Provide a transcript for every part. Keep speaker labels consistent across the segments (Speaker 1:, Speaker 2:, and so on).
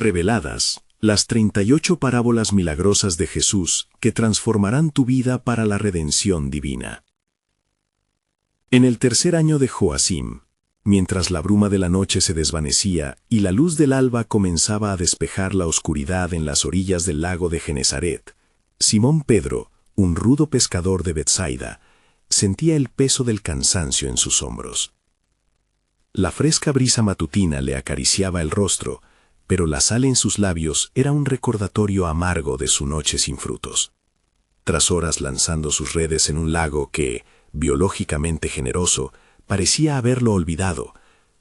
Speaker 1: Reveladas, las 38 parábolas milagrosas de Jesús que transformarán tu vida para la redención divina. En el tercer año de Joacim, mientras la bruma de la noche se desvanecía y la luz del alba comenzaba a despejar la oscuridad en las orillas del lago de Genesaret, Simón Pedro, un rudo pescador de Betsaida, sentía el peso del cansancio en sus hombros. La fresca brisa matutina le acariciaba el rostro, pero la sal en sus labios era un recordatorio amargo de su noche sin frutos. Tras horas lanzando sus redes en un lago que, biológicamente generoso, parecía haberlo olvidado,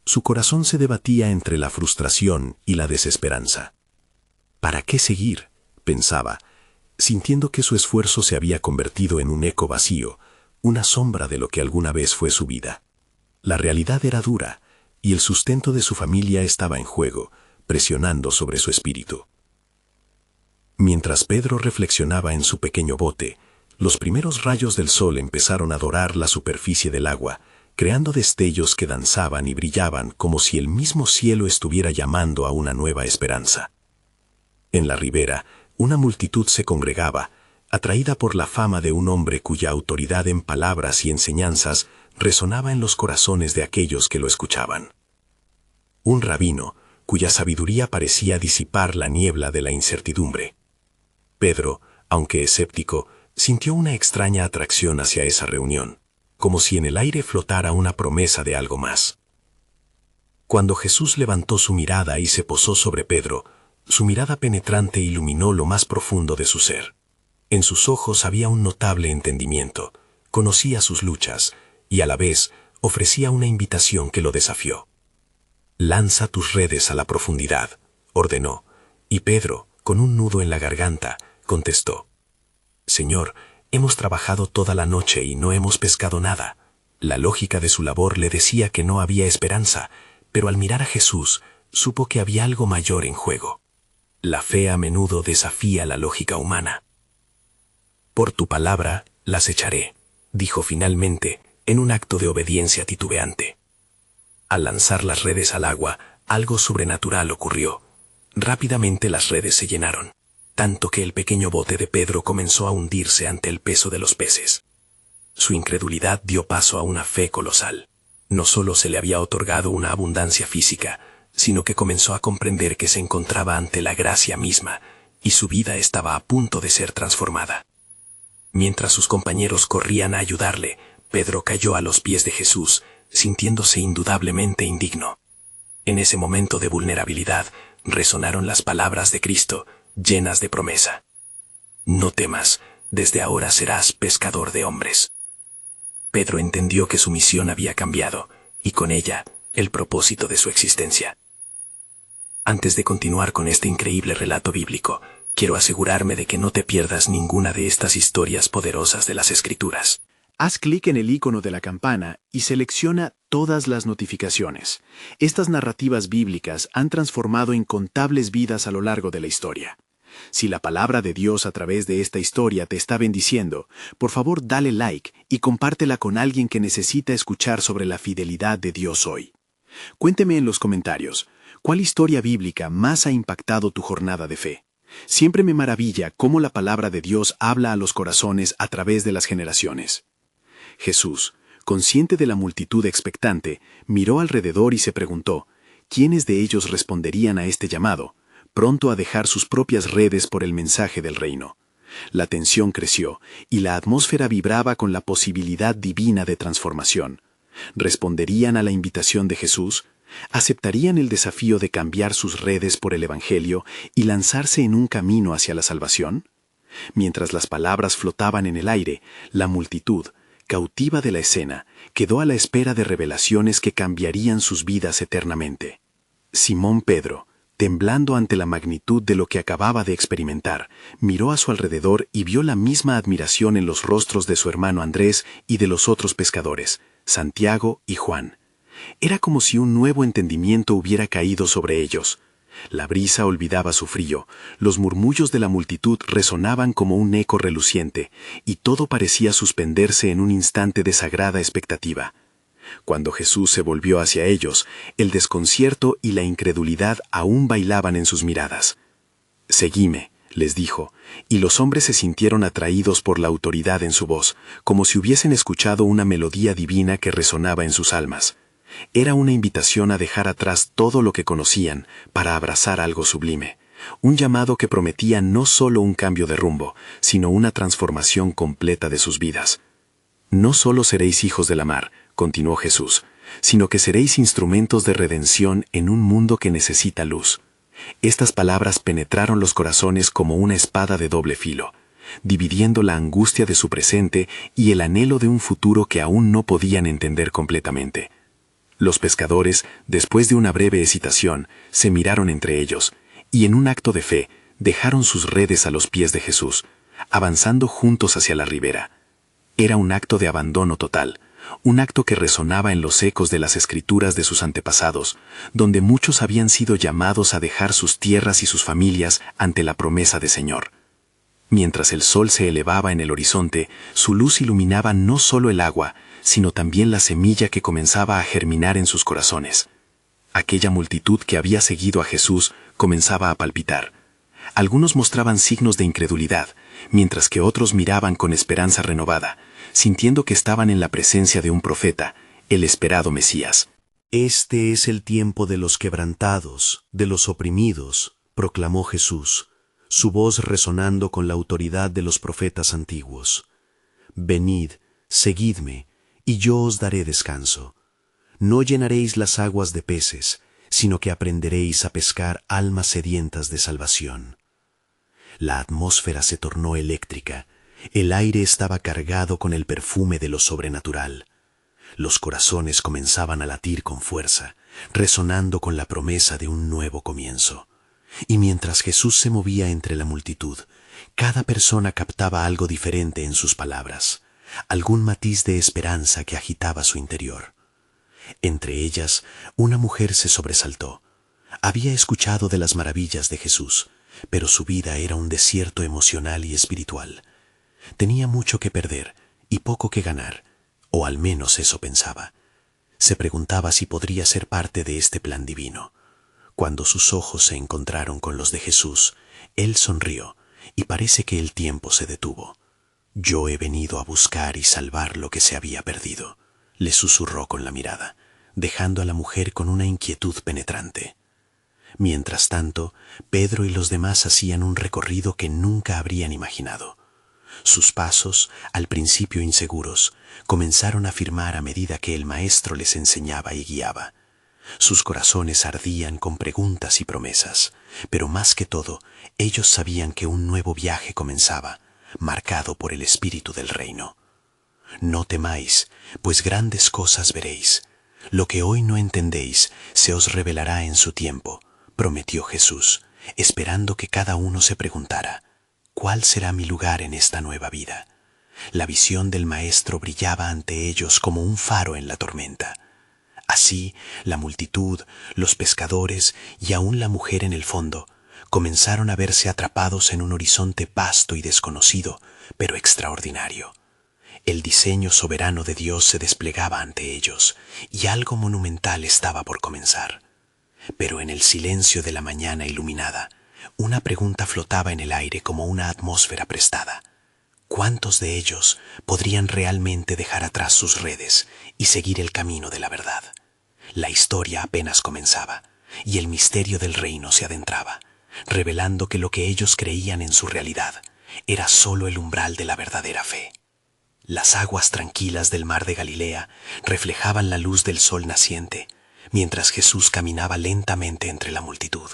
Speaker 1: su corazón se debatía entre la frustración y la desesperanza. ¿Para qué seguir?, pensaba, sintiendo que su esfuerzo se había convertido en un eco vacío, una sombra de lo que alguna vez fue su vida. La realidad era dura, y el sustento de su familia estaba en juego, presionando sobre su espíritu. Mientras Pedro reflexionaba en su pequeño bote, los primeros rayos del sol empezaron a dorar la superficie del agua, creando destellos que danzaban y brillaban como si el mismo cielo estuviera llamando a una nueva esperanza. En la ribera, una multitud se congregaba, atraída por la fama de un hombre cuya autoridad en palabras y enseñanzas resonaba en los corazones de aquellos que lo escuchaban. Un rabino, cuya sabiduría parecía disipar la niebla de la incertidumbre. Pedro, aunque escéptico, sintió una extraña atracción hacia esa reunión, como si en el aire flotara una promesa de algo más. Cuando Jesús levantó su mirada y se posó sobre Pedro, su mirada penetrante iluminó lo más profundo de su ser. En sus ojos había un notable entendimiento, conocía sus luchas y a la vez ofrecía una invitación que lo desafió. «Lanza tus redes a la profundidad», ordenó, y Pedro, con un nudo en la garganta, contestó: «Señor, hemos trabajado toda la noche y no hemos pescado nada». La lógica de su labor le decía que no había esperanza, pero al mirar a Jesús, supo que había algo mayor en juego. La fe a menudo desafía la lógica humana. «Por tu palabra las echaré», dijo finalmente, en un acto de obediencia titubeante. Al lanzar las redes al agua, algo sobrenatural ocurrió. Rápidamente las redes se llenaron, tanto que el pequeño bote de Pedro comenzó a hundirse ante el peso de los peces. Su incredulidad dio paso a una fe colosal. No solo se le había otorgado una abundancia física, sino que comenzó a comprender que se encontraba ante la gracia misma, y su vida estaba a punto de ser transformada. Mientras sus compañeros corrían a ayudarle, Pedro cayó a los pies de Jesús, sintiéndose indudablemente indigno. En ese momento de vulnerabilidad resonaron las palabras de Cristo, llenas de promesa. «No temas, desde ahora serás pescador de hombres». Pedro entendió que su misión había cambiado, y con ella, el propósito de su existencia. Antes de continuar con este increíble relato bíblico, quiero asegurarme de que no te pierdas ninguna de estas historias poderosas de las Escrituras.
Speaker 2: Haz clic en el icono de la campana y selecciona todas las notificaciones. Estas narrativas bíblicas han transformado incontables vidas a lo largo de la historia. Si la palabra de Dios a través de esta historia te está bendiciendo, por favor dale like y compártela con alguien que necesita escuchar sobre la fidelidad de Dios hoy. Cuénteme en los comentarios, ¿cuál historia bíblica más ha impactado tu jornada de fe? Siempre me maravilla cómo la palabra de Dios habla a los corazones a través de las generaciones. Jesús, consciente de la multitud expectante, miró alrededor y se preguntó, ¿quiénes de ellos responderían a este llamado, pronto a dejar sus propias redes por el mensaje del reino? La tensión creció, y la atmósfera vibraba con la posibilidad divina de transformación. ¿Responderían a la invitación de Jesús? ¿Aceptarían el desafío de cambiar sus redes por el Evangelio y lanzarse en un camino hacia la salvación? Mientras las palabras flotaban en el aire, la multitud, cautiva de la escena, quedó a la espera de revelaciones que cambiarían sus vidas eternamente. Simón Pedro, temblando ante la magnitud de lo que acababa de experimentar, miró a su alrededor y vio la misma admiración en los rostros de su hermano Andrés y de los otros pescadores, Santiago y Juan. Era como si un nuevo entendimiento hubiera caído sobre ellos. La brisa olvidaba su frío, los murmullos de la multitud resonaban como un eco reluciente, y todo parecía suspenderse en un instante de sagrada expectativa. Cuando Jesús se volvió hacia ellos, el desconcierto y la incredulidad aún bailaban en sus miradas. «Seguime», les dijo, y los hombres se sintieron atraídos por la autoridad en su voz, como si hubiesen escuchado una melodía divina que resonaba en sus almas. Era una invitación a dejar atrás todo lo que conocían para abrazar algo sublime, un llamado que prometía no solo un cambio de rumbo, sino una transformación completa de sus vidas. «No solo seréis hijos de la mar», continuó Jesús, «sino que seréis instrumentos de redención en un mundo que necesita luz». Estas palabras penetraron los corazones como una espada de doble filo, dividiendo la angustia de su presente y el anhelo de un futuro que aún no podían entender completamente. Los pescadores, después de una breve hesitación, se miraron entre ellos, y en un acto de fe, dejaron sus redes a los pies de Jesús, avanzando juntos hacia la ribera. Era un acto de abandono total, un acto que resonaba en los ecos de las escrituras de sus antepasados, donde muchos habían sido llamados a dejar sus tierras y sus familias ante la promesa de Señor. Mientras el sol se elevaba en el horizonte, su luz iluminaba no solo el agua, sino también la semilla que comenzaba a germinar en sus corazones. Aquella multitud que había seguido a Jesús comenzaba a palpitar. Algunos mostraban signos de incredulidad, mientras que otros miraban con esperanza renovada, sintiendo que estaban en la presencia de un profeta, el esperado Mesías.
Speaker 3: «Este es el tiempo de los quebrantados, de los oprimidos», proclamó Jesús, su voz resonando con la autoridad de los profetas antiguos. «Venid, seguidme, y yo os daré descanso. No llenaréis las aguas de peces, sino que aprenderéis a pescar almas sedientas de salvación». La atmósfera se tornó eléctrica. El aire estaba cargado con el perfume de lo sobrenatural. Los corazones comenzaban a latir con fuerza, resonando con la promesa de un nuevo comienzo. Y mientras Jesús se movía entre la multitud, cada persona captaba algo diferente en sus palabras, algún matiz de esperanza que agitaba su interior. Entre ellas, una mujer se sobresaltó. Había escuchado de las maravillas de Jesús, pero su vida era un desierto emocional y espiritual. Tenía mucho que perder y poco que ganar, o al menos eso pensaba. Se preguntaba si podría ser parte de este plan divino. Cuando sus ojos se encontraron con los de Jesús, él sonrió y parece que el tiempo se detuvo. «Yo he venido a buscar y salvar lo que se había perdido», le susurró con la mirada, dejando a la mujer con una inquietud penetrante. Mientras tanto, Pedro y los demás hacían un recorrido que nunca habrían imaginado. Sus pasos, al principio inseguros, comenzaron a firmar a medida que el Maestro les enseñaba y guiaba. Sus corazones ardían con preguntas y promesas, pero más que todo, ellos sabían que un nuevo viaje comenzaba, marcado por el Espíritu del Reino. «No temáis, pues grandes cosas veréis. Lo que hoy no entendéis se os revelará en su tiempo», prometió Jesús, esperando que cada uno se preguntara: «¿Cuál será mi lugar en esta nueva vida?». La visión del Maestro brillaba ante ellos como un faro en la tormenta. Así, la multitud, los pescadores y aún la mujer en el fondo comenzaron a verse atrapados en un horizonte vasto y desconocido, pero extraordinario. El diseño soberano de Dios se desplegaba ante ellos, y algo monumental estaba por comenzar. Pero en el silencio de la mañana iluminada, una pregunta flotaba en el aire como una atmósfera prestada. ¿Cuántos de ellos podrían realmente dejar atrás sus redes y seguir el camino de la verdad? La historia apenas comenzaba, y el misterio del reino se adentraba, revelando que lo que ellos creían en su realidad era solo el umbral de la verdadera fe. Las aguas tranquilas del mar de Galilea reflejaban la luz del sol naciente, mientras Jesús caminaba lentamente entre la multitud.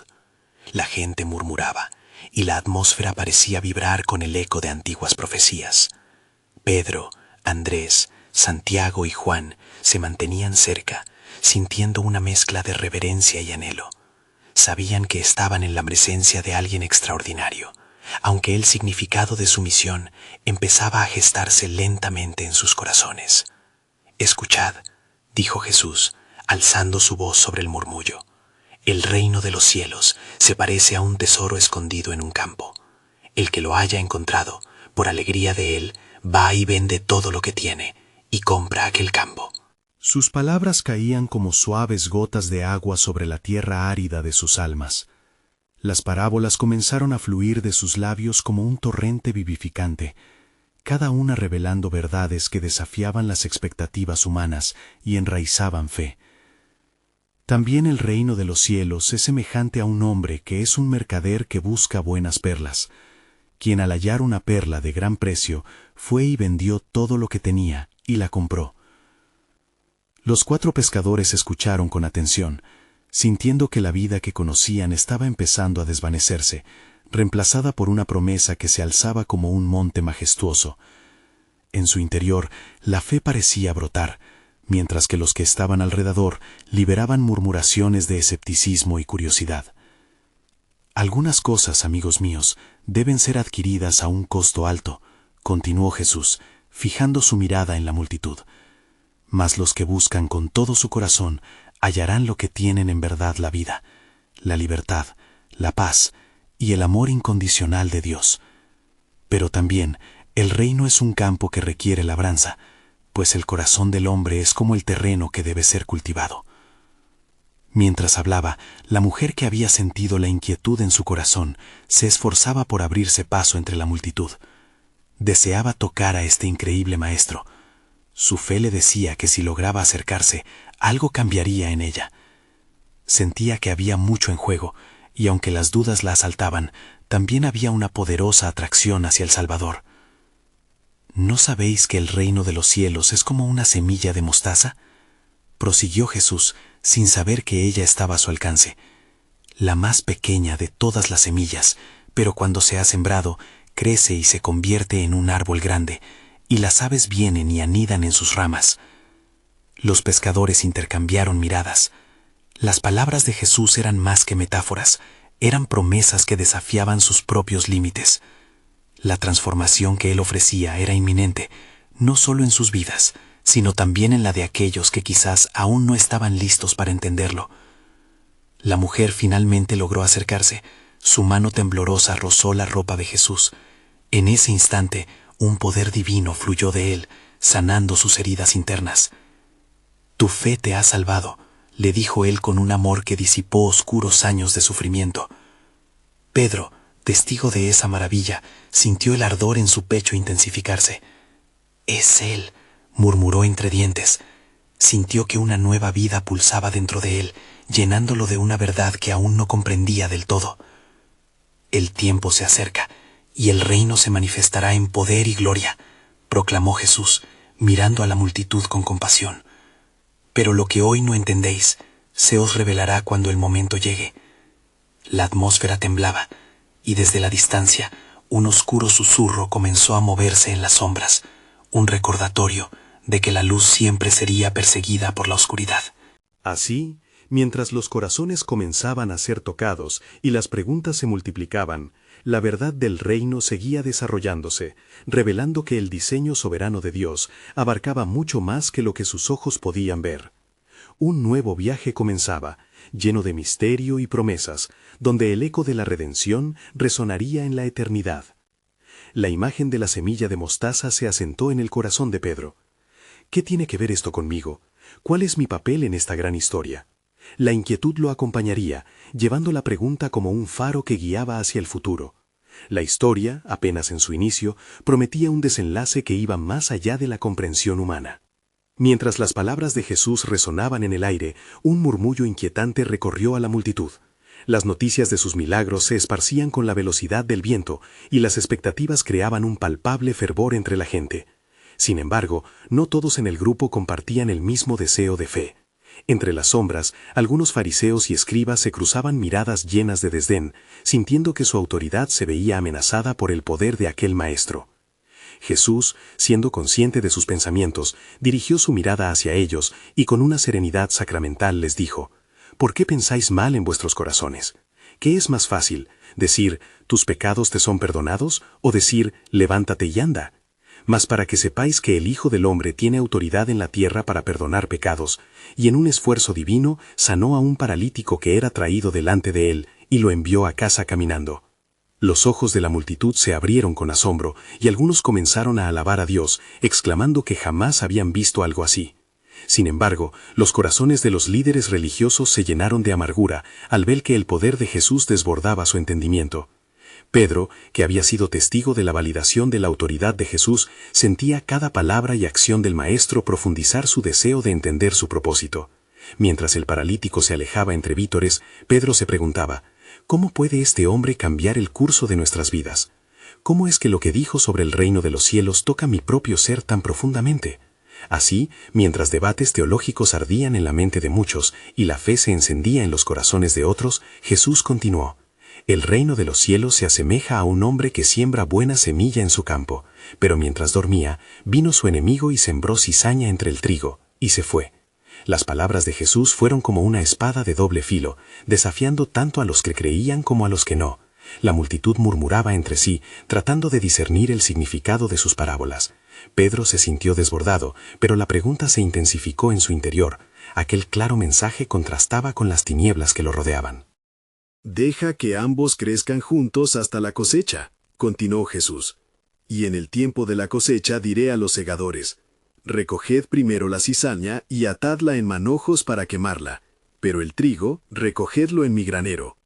Speaker 3: La gente murmuraba, y la atmósfera parecía vibrar con el eco de antiguas profecías. Pedro, Andrés, Santiago y Juan se mantenían cerca, sintiendo una mezcla de reverencia y anhelo. Sabían que estaban en la presencia de alguien extraordinario, aunque el significado de su misión empezaba a gestarse lentamente en sus corazones. «Escuchad», dijo Jesús, alzando su voz sobre el murmullo. «El reino de los cielos se parece a un tesoro escondido en un campo. El que lo haya encontrado, por alegría de él, va y vende todo lo que tiene y compra aquel campo».
Speaker 1: Sus palabras caían como suaves gotas de agua sobre la tierra árida de sus almas. Las parábolas comenzaron a fluir de sus labios como un torrente vivificante, cada una revelando verdades que desafiaban las expectativas humanas y enraizaban fe. También el reino de los cielos es semejante a un hombre que es un mercader que busca buenas perlas, quien al hallar una perla de gran precio fue y vendió todo lo que tenía y la compró. Los 4 pescadores escucharon con atención, sintiendo que la vida que conocían estaba empezando a desvanecerse, reemplazada por una promesa que se alzaba como un monte majestuoso. En su interior, la fe parecía brotar, mientras que los que estaban alrededor liberaban murmuraciones de escepticismo y curiosidad. Algunas cosas, amigos míos, deben ser adquiridas a un costo alto, continuó Jesús, fijando su mirada en la multitud. Mas los que buscan con todo su corazón hallarán lo que tienen en verdad: la vida, la libertad, la paz y el amor incondicional de Dios. Pero también el reino es un campo que requiere labranza, pues el corazón del hombre es como el terreno que debe ser cultivado. Mientras hablaba, la mujer que había sentido la inquietud en su corazón se esforzaba por abrirse paso entre la multitud. Deseaba tocar a este increíble maestro. Su fe le decía que si lograba acercarse, algo cambiaría en ella. Sentía que había mucho en juego, y aunque las dudas la asaltaban, también había una poderosa atracción hacia el Salvador. ¿No sabéis que el reino de los cielos es como una semilla de mostaza?, prosiguió Jesús, sin saber que ella estaba a su alcance. La más pequeña de todas las semillas, pero cuando se ha sembrado, crece y se convierte en un árbol grande, y las aves vienen y anidan en sus ramas. Los pescadores intercambiaron miradas. Las palabras de Jesús eran más que metáforas, eran promesas que desafiaban sus propios límites. La transformación que él ofrecía era inminente, no solo en sus vidas, sino también en la de aquellos que quizás aún no estaban listos para entenderlo. La mujer finalmente logró acercarse. Su mano temblorosa rozó la ropa de Jesús. En ese instante, un poder divino fluyó de él, sanando sus heridas internas. «Tu fe te ha salvado», le dijo él con un amor que disipó oscuros años de sufrimiento. Pedro, testigo de esa maravilla, sintió el ardor en su pecho intensificarse. «Es él», murmuró entre dientes. Sintió que una nueva vida pulsaba dentro de él, llenándolo de una verdad que aún no comprendía del todo. «El tiempo se acerca, y el reino se manifestará en poder y gloria», proclamó Jesús, mirando a la multitud con compasión. «Pero lo que hoy no entendéis, se os revelará cuando el momento llegue». La atmósfera temblaba, y desde la distancia, un oscuro susurro comenzó a moverse en las sombras, un recordatorio de que la luz siempre sería perseguida por la oscuridad.
Speaker 3: Así, mientras los corazones comenzaban a ser tocados y las preguntas se multiplicaban, la verdad del reino seguía desarrollándose, revelando que el diseño soberano de Dios abarcaba mucho más que lo que sus ojos podían ver. Un nuevo viaje comenzaba, lleno de misterio y promesas, donde el eco de la redención resonaría en la eternidad. La imagen de la semilla de mostaza se asentó en el corazón de Pedro. ¿Qué tiene que ver esto conmigo? ¿Cuál es mi papel en esta gran historia? La inquietud lo acompañaría, llevando la pregunta como un faro que guiaba hacia el futuro. La historia, apenas en su inicio, prometía un desenlace que iba más allá de la comprensión humana. Mientras las palabras de Jesús resonaban en el aire, un murmullo inquietante recorrió a la multitud. Las noticias de sus milagros se esparcían con la velocidad del viento, y las expectativas creaban un palpable fervor entre la gente. Sin embargo, no todos en el grupo compartían el mismo deseo de fe. Entre las sombras, algunos fariseos y escribas se cruzaban miradas llenas de desdén, sintiendo que su autoridad se veía amenazada por el poder de aquel maestro. Jesús, siendo consciente de sus pensamientos, dirigió su mirada hacia ellos y con una serenidad sacramental les dijo: «¿Por qué pensáis mal en vuestros corazones? ¿Qué es más fácil, decir, tus pecados te son perdonados, o decir, levántate y anda? Mas para que sepáis que el Hijo del Hombre tiene autoridad en la tierra para perdonar pecados, y en un esfuerzo divino sanó a un paralítico que era traído delante de él, y lo envió a casa caminando». Los ojos de la multitud se abrieron con asombro, y algunos comenzaron a alabar a Dios, exclamando que jamás habían visto algo así. Sin embargo, los corazones de los líderes religiosos se llenaron de amargura al ver que el poder de Jesús desbordaba su entendimiento. Pedro, que había sido testigo de la validación de la autoridad de Jesús, sentía cada palabra y acción del Maestro profundizar su deseo de entender su propósito. Mientras el paralítico se alejaba entre vítores, Pedro se preguntaba, ¿cómo puede este hombre cambiar el curso de nuestras vidas? ¿Cómo es que lo que dijo sobre el reino de los cielos toca mi propio ser tan profundamente? Así, mientras debates teológicos ardían en la mente de muchos y la fe se encendía en los corazones de otros, Jesús continuó. El reino de los cielos se asemeja a un hombre que siembra buena semilla en su campo, pero mientras dormía, vino su enemigo y sembró cizaña entre el trigo, y se fue. Las palabras de Jesús fueron como una espada de doble filo, desafiando tanto a los que creían como a los que no. La multitud murmuraba entre sí, tratando de discernir el significado de sus parábolas. Pedro se sintió desbordado, pero la pregunta se intensificó en su interior. Aquel claro mensaje contrastaba con las tinieblas que lo rodeaban.
Speaker 1: Deja que ambos crezcan juntos hasta la cosecha, continuó Jesús. Y en el tiempo de la cosecha diré a los segadores, recoged primero la cizaña y atadla en manojos para quemarla, pero el trigo recogedlo en mi granero.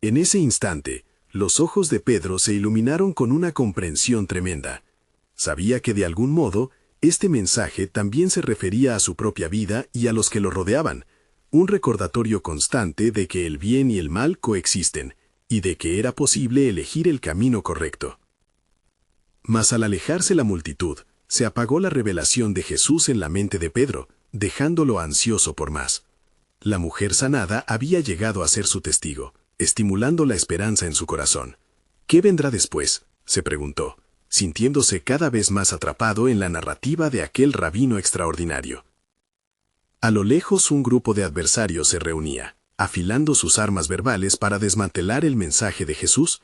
Speaker 1: En ese instante, los ojos de Pedro se iluminaron con una comprensión tremenda. Sabía que de algún modo, este mensaje también se refería a su propia vida y a los que lo rodeaban, un recordatorio constante de que el bien y el mal coexisten, y de que era posible elegir el camino correcto. Mas al alejarse la multitud, se apagó la revelación de Jesús en la mente de Pedro, dejándolo ansioso por más. La mujer sanada había llegado a ser su testigo, estimulando la esperanza en su corazón. ¿Qué vendrá después?, se preguntó, sintiéndose cada vez más atrapado en la narrativa de aquel rabino extraordinario. A lo lejos un grupo de adversarios se reunía, afilando sus armas verbales para desmantelar el mensaje de Jesús.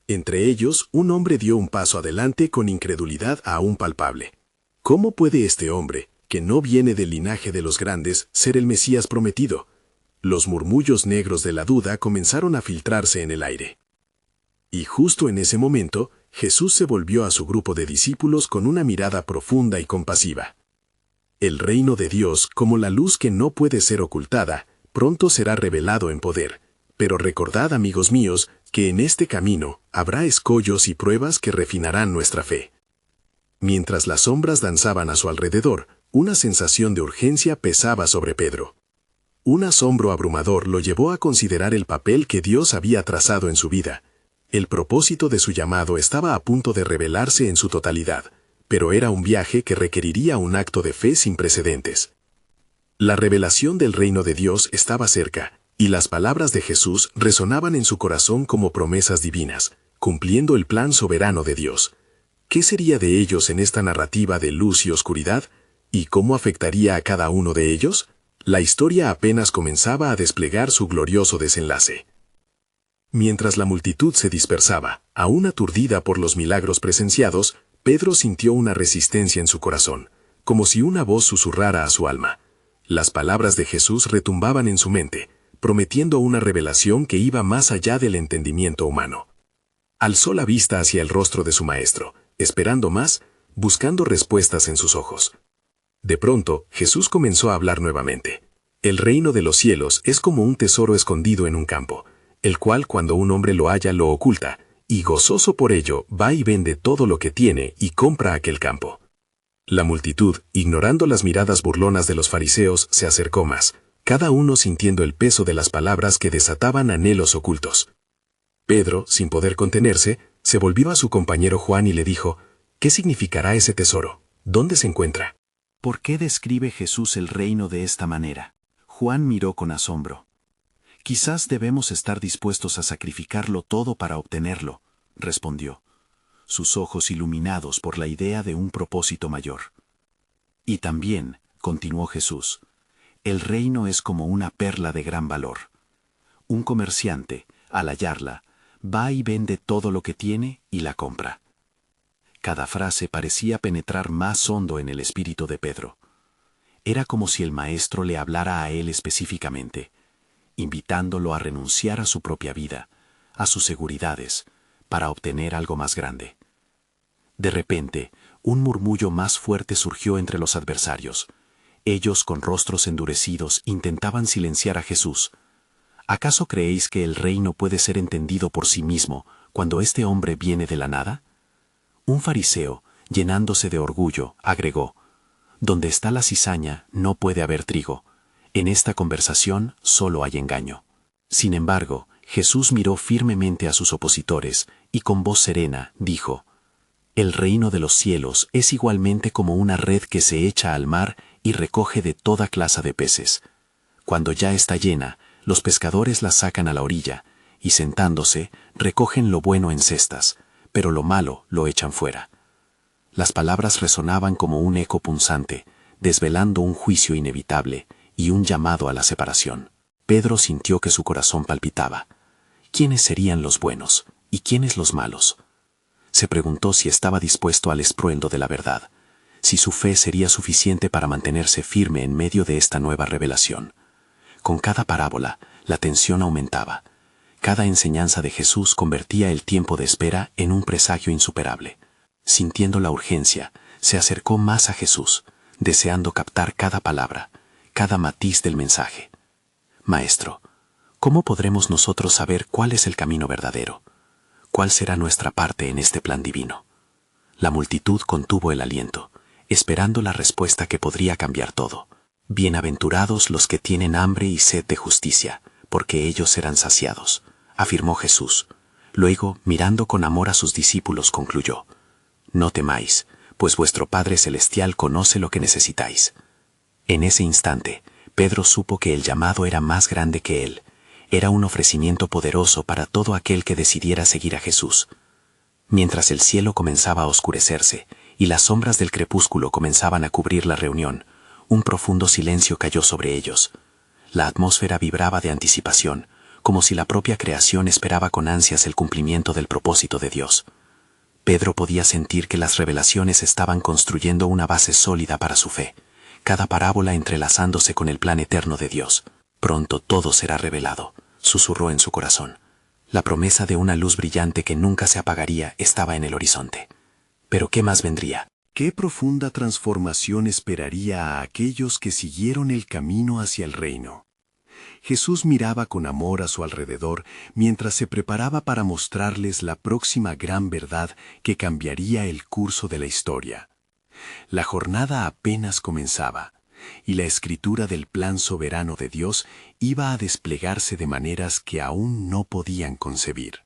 Speaker 1: Entre ellos, un hombre dio un paso adelante con incredulidad aún palpable. ¿Cómo puede este hombre, que no viene del linaje de los grandes, ser el Mesías prometido? Los murmullos negros de la duda comenzaron a filtrarse en el aire. Y justo en ese momento, Jesús se volvió a su grupo de discípulos con una mirada profunda y compasiva. El reino de Dios, como la luz que no puede ser ocultada, pronto será revelado en poder. Pero recordad, amigos míos, que en este camino habrá escollos y pruebas que refinarán nuestra fe. Mientras las sombras danzaban a su alrededor, una sensación de urgencia pesaba sobre Pedro. Un asombro abrumador lo llevó a considerar el papel que Dios había trazado en su vida. El propósito de su llamado estaba a punto de revelarse en su totalidad, pero era un viaje que requeriría un acto de fe sin precedentes. La revelación del reino de Dios estaba cerca, y las palabras de Jesús resonaban en su corazón como promesas divinas, cumpliendo el plan soberano de Dios. ¿Qué sería de ellos en esta narrativa de luz y oscuridad? ¿Y cómo afectaría a cada uno de ellos? La historia apenas comenzaba a desplegar su glorioso desenlace. Mientras la multitud se dispersaba, aún aturdida por los milagros presenciados, Pedro sintió una resistencia en su corazón, como si una voz susurrara a su alma. Las palabras de Jesús retumbaban en su mente, prometiendo una revelación que iba más allá del entendimiento humano. Alzó la vista hacia el rostro de su maestro, esperando más, buscando respuestas en sus ojos. De pronto, Jesús comenzó a hablar nuevamente. El reino de los cielos es como un tesoro escondido en un campo, el cual cuando un hombre lo halla lo oculta, y gozoso por ello va y vende todo lo que tiene y compra aquel campo. La multitud, ignorando las miradas burlonas de los fariseos, se acercó más, cada uno sintiendo el peso de las palabras que desataban anhelos ocultos. Pedro, sin poder contenerse, se volvió a su compañero Juan y le dijo, ¿qué significará ese tesoro? ¿Dónde se encuentra?
Speaker 2: ¿Por qué describe Jesús el reino de esta manera? Juan miró con asombro. Quizás debemos estar dispuestos a sacrificarlo todo para obtenerlo, respondió, sus ojos iluminados por la idea de un propósito mayor. Y también, continuó Jesús, el reino es como una perla de gran valor. Un comerciante, al hallarla, va y vende todo lo que tiene y la compra. Cada frase parecía penetrar más hondo en el espíritu de Pedro. Era como si el maestro le hablara a él específicamente, invitándolo a renunciar a su propia vida, a sus seguridades, para obtener algo más grande. De repente, un murmullo más fuerte surgió entre los adversarios. Ellos, con rostros endurecidos, intentaban silenciar a Jesús. ¿Acaso creéis que el reino puede ser entendido por sí mismo cuando este hombre viene de la nada? Un fariseo, llenándose de orgullo, agregó: donde está la cizaña no puede haber trigo. En esta conversación solo hay engaño. Sin embargo, Jesús miró firmemente a sus opositores y con voz serena dijo: el reino de los cielos es igualmente como una red que se echa al mar y recoge de toda clase de peces. Cuando ya está llena, los pescadores la sacan a la orilla, y sentándose, recogen lo bueno en cestas, pero lo malo lo echan fuera. Las palabras resonaban como un eco punzante, desvelando un juicio inevitable y un llamado a la separación. Pedro sintió que su corazón palpitaba. ¿Quiénes serían los buenos y quiénes los malos? Se preguntó si estaba dispuesto al estruendo de la verdad, si su fe sería suficiente para mantenerse firme en medio de esta nueva revelación. Con cada parábola, la tensión aumentaba. Cada enseñanza de Jesús convertía el tiempo de espera en un presagio insuperable. Sintiendo la urgencia, se acercó más a Jesús, deseando captar cada palabra, cada matiz del mensaje. Maestro, ¿cómo podremos nosotros saber cuál es el camino verdadero? ¿Cuál será nuestra parte en este plan divino? La multitud contuvo el aliento, esperando la respuesta que podría cambiar todo. Bienaventurados los que tienen hambre y sed de justicia, porque ellos serán saciados, afirmó Jesús. Luego, mirando con amor a sus discípulos, concluyó: no temáis, pues vuestro Padre Celestial conoce lo que necesitáis. En ese instante, Pedro supo que el llamado era más grande que él. Era un ofrecimiento poderoso para todo aquel que decidiera seguir a Jesús. Mientras el cielo comenzaba a oscurecerse y las sombras del crepúsculo comenzaban a cubrir la reunión, un profundo silencio cayó sobre ellos. La atmósfera vibraba de anticipación, como si la propia creación esperaba con ansias el cumplimiento del propósito de Dios. Pedro podía sentir que las revelaciones estaban construyendo una base sólida para su fe, cada parábola entrelazándose con el plan eterno de Dios. Pronto todo será revelado, susurró en su corazón. La promesa de una luz brillante que nunca se apagaría estaba en el horizonte. Pero ¿qué más vendría?
Speaker 1: ¿Qué profunda transformación esperaría a aquellos que siguieron el camino hacia el reino? Jesús miraba con amor a su alrededor mientras se preparaba para mostrarles la próxima gran verdad que cambiaría el curso de la historia. La jornada apenas comenzaba, y la escritura del plan soberano de Dios iba a desplegarse de maneras que aún no podían concebir.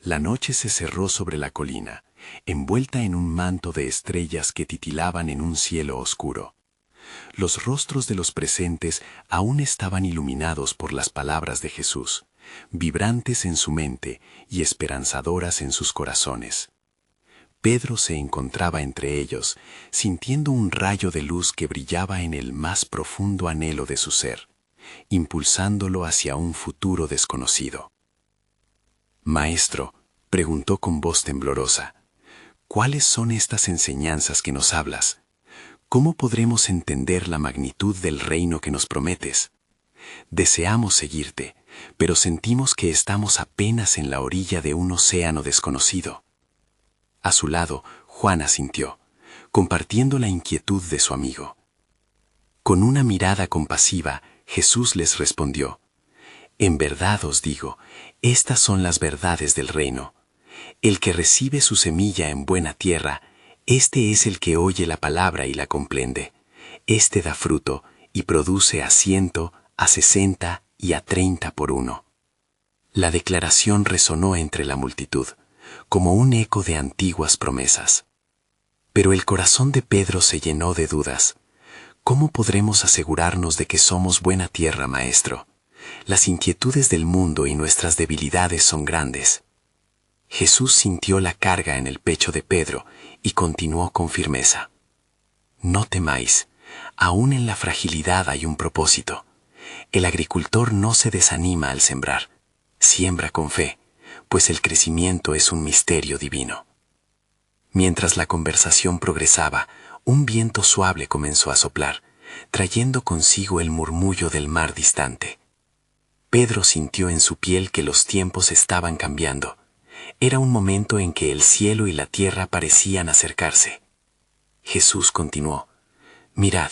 Speaker 1: La noche se cerró sobre la colina, envuelta en un manto de estrellas que titilaban en un cielo oscuro. Los rostros de los presentes aún estaban iluminados por las palabras de Jesús, vibrantes en su mente y esperanzadoras en sus corazones. Pedro se encontraba entre ellos, sintiendo un rayo de luz que brillaba en el más profundo anhelo de su ser, impulsándolo hacia un futuro desconocido. Maestro, preguntó con voz temblorosa, ¿cuáles son estas enseñanzas que nos hablas? ¿Cómo podremos entender la magnitud del reino que nos prometes? Deseamos seguirte, pero sentimos que estamos apenas en la orilla de un océano desconocido. A su lado, Juan asintió, compartiendo la inquietud de su amigo. Con una mirada compasiva, Jesús les respondió: en verdad os digo, estas son las verdades del reino. El que recibe su semilla en buena tierra, este es el que oye la palabra y la comprende. Este da fruto y produce a 100, a 60 y a 30 por uno. La declaración resonó entre la multitud, como un eco de antiguas promesas. Pero el corazón de Pedro se llenó de dudas. ¿Cómo podremos asegurarnos de que somos buena tierra, maestro? Las inquietudes del mundo y nuestras debilidades son grandes. Jesús sintió la carga en el pecho de Pedro y continuó con firmeza. No temáis, aún en la fragilidad hay un propósito. El agricultor no se desanima al sembrar, siembra con fe, pues el crecimiento es un misterio divino. Mientras la conversación progresaba, un viento suave comenzó a soplar, trayendo consigo el murmullo del mar distante. Pedro sintió en su piel que los tiempos estaban cambiando. Era un momento en que el cielo y la tierra parecían acercarse. Jesús continuó: mirad,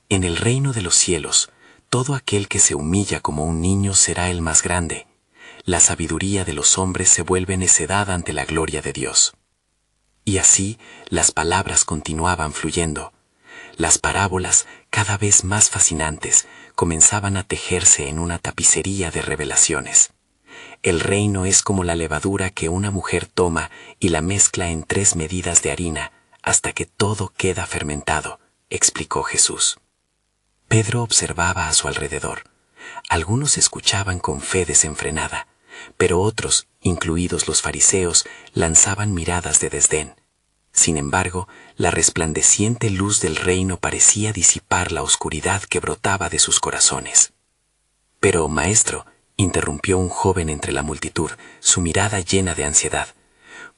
Speaker 4: En el reino de los cielos, todo aquel que se humilla como un niño será el más grande. La sabiduría de los hombres se vuelve necedad ante la gloria de Dios. Y así las palabras continuaban fluyendo. Las parábolas, cada vez más fascinantes, comenzaban a tejerse en una tapicería de revelaciones. El reino es como la levadura que una mujer toma y la mezcla en 3 medidas de harina hasta que todo queda fermentado, explicó Jesús. Pedro observaba a su alrededor. Algunos escuchaban con fe desenfrenada, pero otros, incluidos los fariseos, lanzaban miradas de desdén. Sin embargo, la resplandeciente luz del reino parecía disipar la oscuridad que brotaba de sus corazones. Pero, maestro, interrumpió un joven entre la multitud, su mirada llena de ansiedad,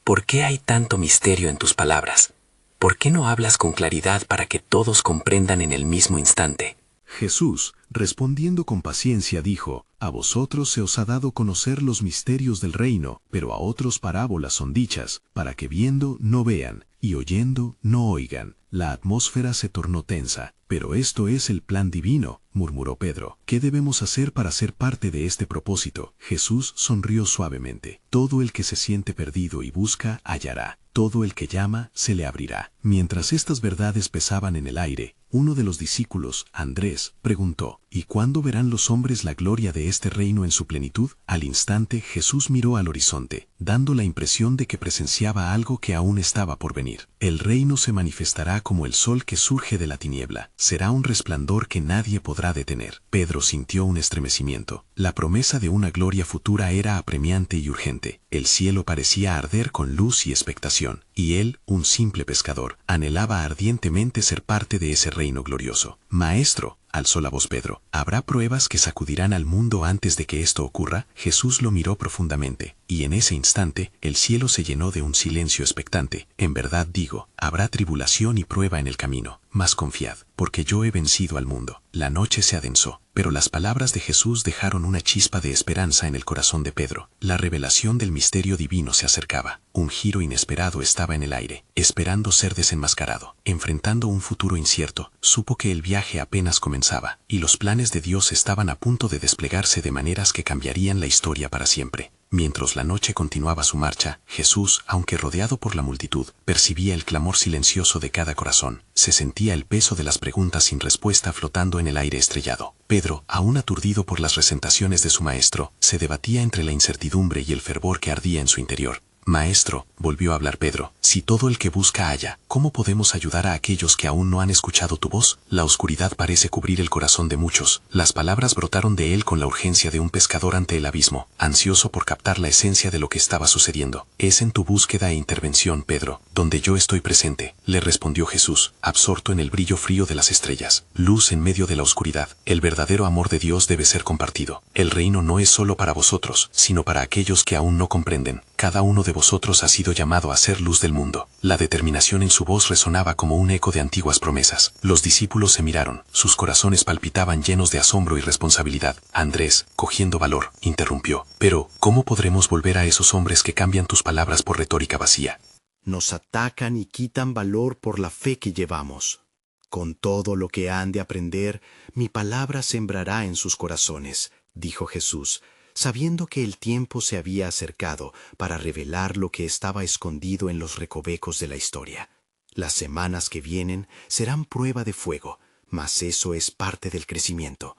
Speaker 4: ¿por qué hay tanto misterio en tus palabras? ¿Por qué no hablas con claridad para que todos comprendan en el mismo instante?
Speaker 1: Jesús, respondiendo con paciencia, dijo: A vosotros se os ha dado conocer los misterios del reino, pero a otros parábolas son dichas, para que viendo no vean, y oyendo no oigan. La atmósfera se tornó tensa. Pero esto es el plan divino, murmuró Pedro. ¿Qué debemos hacer para ser parte de este propósito? Jesús sonrió suavemente. Todo el que se siente perdido y busca, hallará. Todo el que llama, se le abrirá. Mientras estas verdades pesaban en el aire, uno de los discípulos, Andrés, preguntó: ¿Y cuándo verán los hombres la gloria de este reino en su plenitud? Al instante Jesús miró al horizonte, dando la impresión de que presenciaba algo que aún estaba por venir. El reino se manifestará como el sol que surge de la tiniebla. Será un resplandor que nadie podrá detener. Pedro sintió un estremecimiento. La promesa de una gloria futura era apremiante y urgente. El cielo parecía arder con luz y expectación, y él, un simple pescador, anhelaba ardientemente ser parte de ese reino glorioso. Maestro, alzó la voz Pedro, ¿habrá pruebas que sacudirán al mundo antes de que esto ocurra? Jesús lo miró profundamente, y en ese instante el cielo se llenó de un silencio expectante. En verdad digo, habrá tribulación y prueba en el camino, mas confiad, porque yo he vencido al mundo. La noche se adensó, pero las palabras de Jesús dejaron una chispa de esperanza en el corazón de Pedro. La revelación del misterio divino se acercaba. Un giro inesperado estaba en el aire, esperando ser desenmascarado. Enfrentando un futuro incierto, supo que el viaje apenas comenzaba, y los planes de Dios estaban a punto de desplegarse de maneras que cambiarían la historia para siempre. Mientras la noche continuaba su marcha, Jesús, aunque rodeado por la multitud, percibía el clamor silencioso de cada corazón. Se sentía el peso de las preguntas sin respuesta flotando en el aire estrellado. Pedro, aún aturdido por las presentaciones de su maestro, se debatía entre la incertidumbre y el fervor que ardía en su interior. Maestro, volvió a hablar Pedro, si todo el que busca halla, ¿cómo podemos ayudar a aquellos que aún no han escuchado tu voz? La oscuridad parece cubrir el corazón de muchos. Las palabras brotaron de él con la urgencia de un pescador ante el abismo, ansioso por captar la esencia de lo que estaba sucediendo. Es en tu búsqueda e intervención, Pedro, donde yo estoy presente, le respondió Jesús, absorto en el brillo frío de las estrellas. Luz en medio de la oscuridad. El verdadero amor de Dios debe ser compartido. El reino no es solo para vosotros, sino para aquellos que aún no comprenden. Cada uno de vosotros ha sido llamado a ser luz del mundo. La determinación en su voz resonaba como un eco de antiguas promesas. Los discípulos se miraron, sus corazones palpitaban llenos de asombro y responsabilidad. Andrés, cogiendo valor, interrumpió: pero, ¿cómo podremos volver a esos hombres que cambian tus palabras por retórica vacía?
Speaker 2: Nos atacan y quitan valor por la fe que llevamos. Con todo lo que han de aprender, mi palabra sembrará en sus corazones, dijo Jesús, sabiendo que el tiempo se había acercado para revelar lo que estaba escondido en los recovecos de la historia. Las semanas que vienen serán prueba de fuego, mas eso es parte del crecimiento.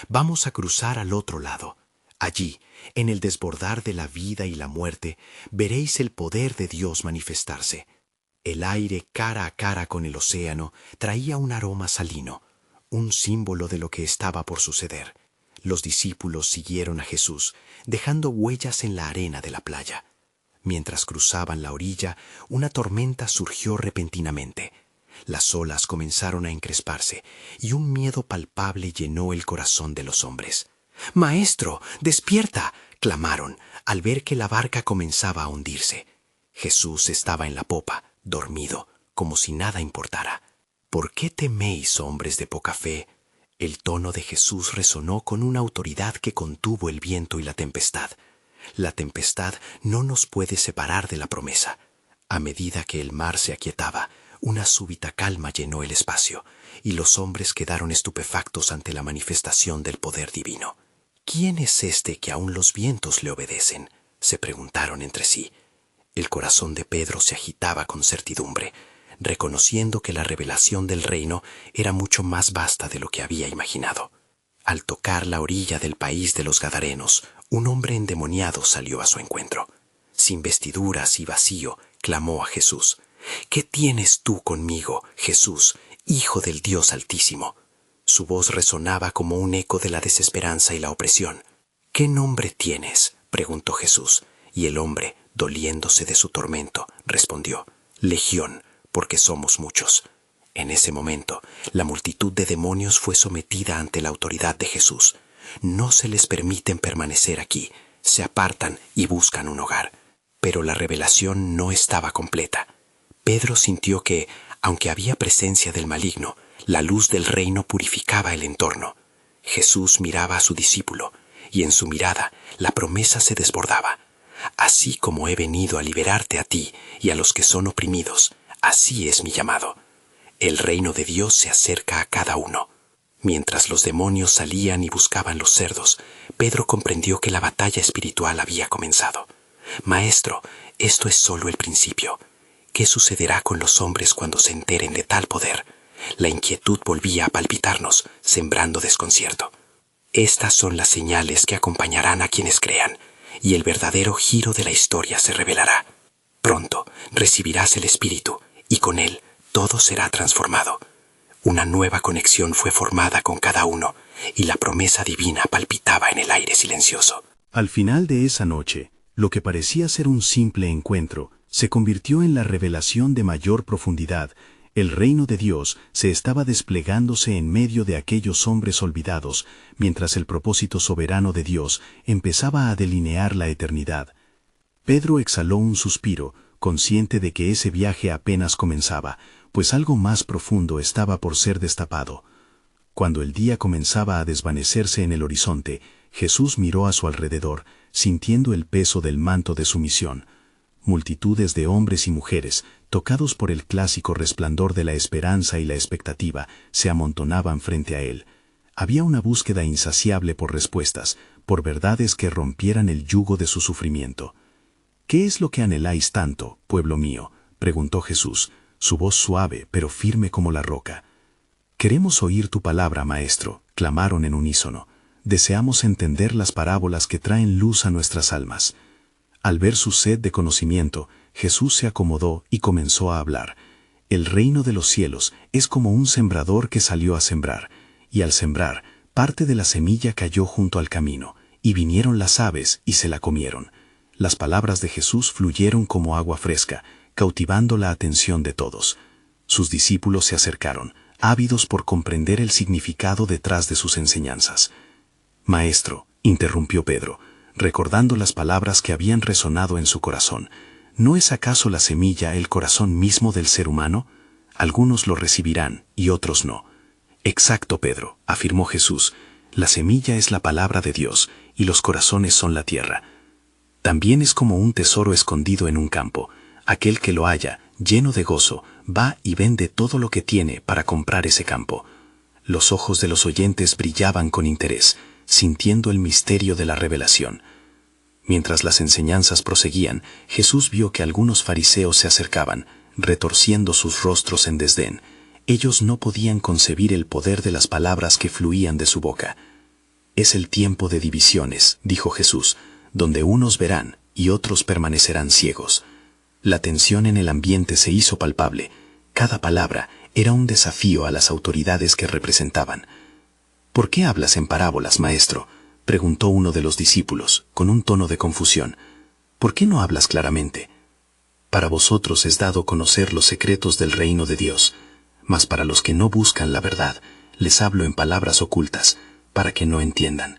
Speaker 2: Vamos a cruzar al otro lado. Allí, en el desbordar de la vida y la muerte, veréis el poder de Dios manifestarse. El aire cara a cara con el océano traía un aroma salino, un símbolo de lo que estaba por suceder. Los discípulos siguieron a Jesús, dejando huellas en la arena de la playa. Mientras cruzaban la orilla, una tormenta surgió repentinamente. Las olas comenzaron a encresparse, y un miedo palpable llenó el corazón de los hombres. «¡Maestro, despierta!», clamaron, al ver que la barca comenzaba a hundirse. Jesús estaba en la popa, dormido, como si nada importara. «¿Por qué teméis, hombres de poca fe?». El tono de Jesús resonó con una autoridad que contuvo el viento y la tempestad. La tempestad no nos puede separar de la promesa. A medida que el mar se aquietaba,
Speaker 3: Una súbita calma llenó el espacio, y los hombres quedaron estupefactos ante la manifestación del poder divino. ¿Quién es este que aún los vientos le obedecen?, se preguntaron entre sí. El corazón de Pedro se agitaba con certidumbre, reconociendo que la revelación del reino era mucho más vasta de lo que había imaginado. Al tocar la orilla del país de los Gadarenos, un hombre endemoniado salió a su encuentro. Sin vestiduras y vacío, clamó a Jesús: «¿Qué tienes tú conmigo, Jesús, Hijo del Dios Altísimo?» Su voz resonaba como un eco de la desesperanza y la opresión. «¿Qué nombre tienes?», preguntó Jesús, y el hombre, doliéndose de su tormento, respondió: «Legión, porque somos muchos». En ese momento, la multitud de demonios fue sometida ante la autoridad de Jesús. No se les permiten permanecer aquí, se apartan y buscan un hogar. Pero la revelación no estaba completa. Pedro sintió que, aunque había presencia del maligno, la luz del reino purificaba el entorno. Jesús miraba a su discípulo, y en su mirada la promesa se desbordaba. «Así como he venido a liberarte a ti y a los que son oprimidos, así es mi llamado». El reino de Dios se acerca a cada uno. Mientras los demonios salían y buscaban los cerdos, Pedro comprendió que la batalla espiritual había comenzado. «Maestro, esto es solo el principio. ¿Qué sucederá con los hombres cuando se enteren de tal poder?» La inquietud volvía a palpitarnos, sembrando desconcierto. Estas son las señales que acompañarán a quienes crean, y el verdadero giro de la historia se revelará. Pronto recibirás el Espíritu, y con él todo será transformado. Una nueva conexión fue formada con cada uno, y la promesa divina palpitaba en el aire silencioso.
Speaker 1: Al final de esa noche, lo que parecía ser un simple encuentro se convirtió en la revelación de mayor profundidad. El reino de Dios se estaba desplegándose en medio de aquellos hombres olvidados, mientras el propósito soberano de Dios empezaba a delinear la eternidad. Pedro exhaló un suspiro, consciente de que ese viaje apenas comenzaba, pues algo más profundo estaba por ser destapado. Cuando el día comenzaba a desvanecerse en el horizonte, Jesús miró a su alrededor, sintiendo el peso del manto de su misión. Multitudes de hombres y mujeres, tocados por el clásico resplandor de la esperanza y la expectativa, se amontonaban frente a él. Había una búsqueda insaciable por respuestas, por verdades que rompieran el yugo de su sufrimiento. «¿Qué es lo que anheláis tanto, pueblo mío?», preguntó Jesús, su voz suave pero firme como la roca. «Queremos oír tu palabra, Maestro», clamaron en unísono. «Deseamos entender las parábolas que traen luz a nuestras almas». Al ver su sed de conocimiento, Jesús se acomodó y comenzó a hablar. «El reino de los cielos es como un sembrador que salió a sembrar, y al sembrar, parte de la semilla cayó junto al camino, y vinieron las aves y se la comieron». Las palabras de Jesús fluyeron como agua fresca, cautivando la atención de todos. Sus discípulos se acercaron, ávidos por comprender el significado detrás de sus enseñanzas. «Maestro», interrumpió Pedro, recordando las palabras que habían resonado en su corazón, ¿no es acaso la semilla el corazón mismo del ser humano? Algunos lo recibirán y otros no. «Exacto, Pedro», afirmó Jesús, «la semilla es la palabra de Dios y los corazones son la tierra. También es como un tesoro escondido en un campo. Aquel que lo halla, lleno de gozo, va y vende todo lo que tiene para comprar ese campo». Los ojos de los oyentes brillaban con interés, sintiendo el misterio de la revelación. Mientras las enseñanzas proseguían, Jesús vio que algunos fariseos se acercaban, retorciendo sus rostros en desdén. Ellos no podían concebir el poder de las palabras que fluían de su boca. «Es el tiempo de divisiones», dijo Jesús, «donde unos verán y otros permanecerán ciegos». La tensión en el ambiente se hizo palpable. Cada palabra era un desafío a las autoridades que representaban. «¿Por qué hablas en parábolas, maestro?», preguntó uno de los discípulos, con un tono de confusión. «¿Por qué no hablas claramente? Para vosotros es dado conocer los secretos del reino de Dios, mas para los que no buscan la verdad, les hablo en palabras ocultas, para que no entiendan»,